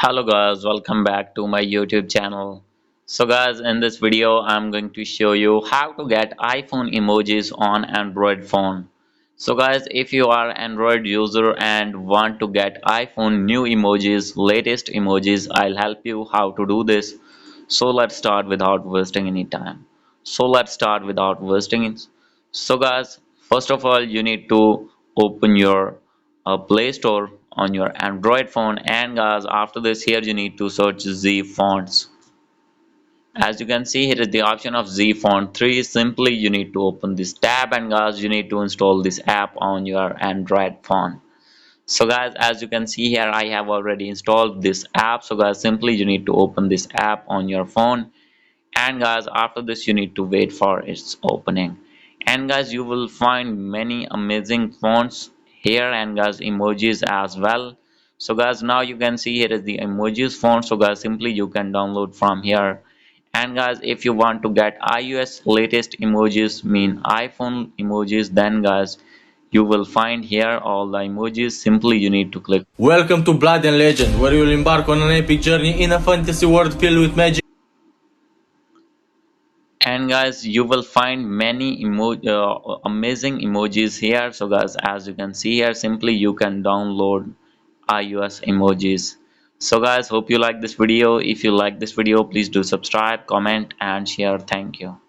Hello guys, welcome back to my YouTube channel. So guys, in this video I'm going to show you how to get iPhone emojis on Android phone. So guys, if you are Android user and want to get iPhone new emojis, latest emojis, I'll help you how to do this. So let's start without wasting any time. So guys, first of all you need to open your Play Store on your Android phone, and guys after this here you need to search Z fonts. As you can see, here is the option of Z font 3. Simply you need to open this tab, and guys you need to install this app on your Android phone. So guys, as you can see here, I have already installed this app. So guys, simply you need to open this app on your phone, and guys after this you need to wait for its opening. And guys you will find many amazing fonts here, and guys emojis as well. So guys, now you can see here is the emojis font. So guys, simply you can download from here. And guys, if you want to get iOS latest emojis, mean iPhone emojis, then guys you will find here all the emojis. Simply you need to click. Welcome to Blood and Legend, where you'll embark on an epic journey in a fantasy world filled with magic. And guys you will find many amazing emojis here. So guys, as you can see here, simply you can download iOS emojis. So guys, hope you like this video. If you like this video, please do subscribe, comment and share. Thank you.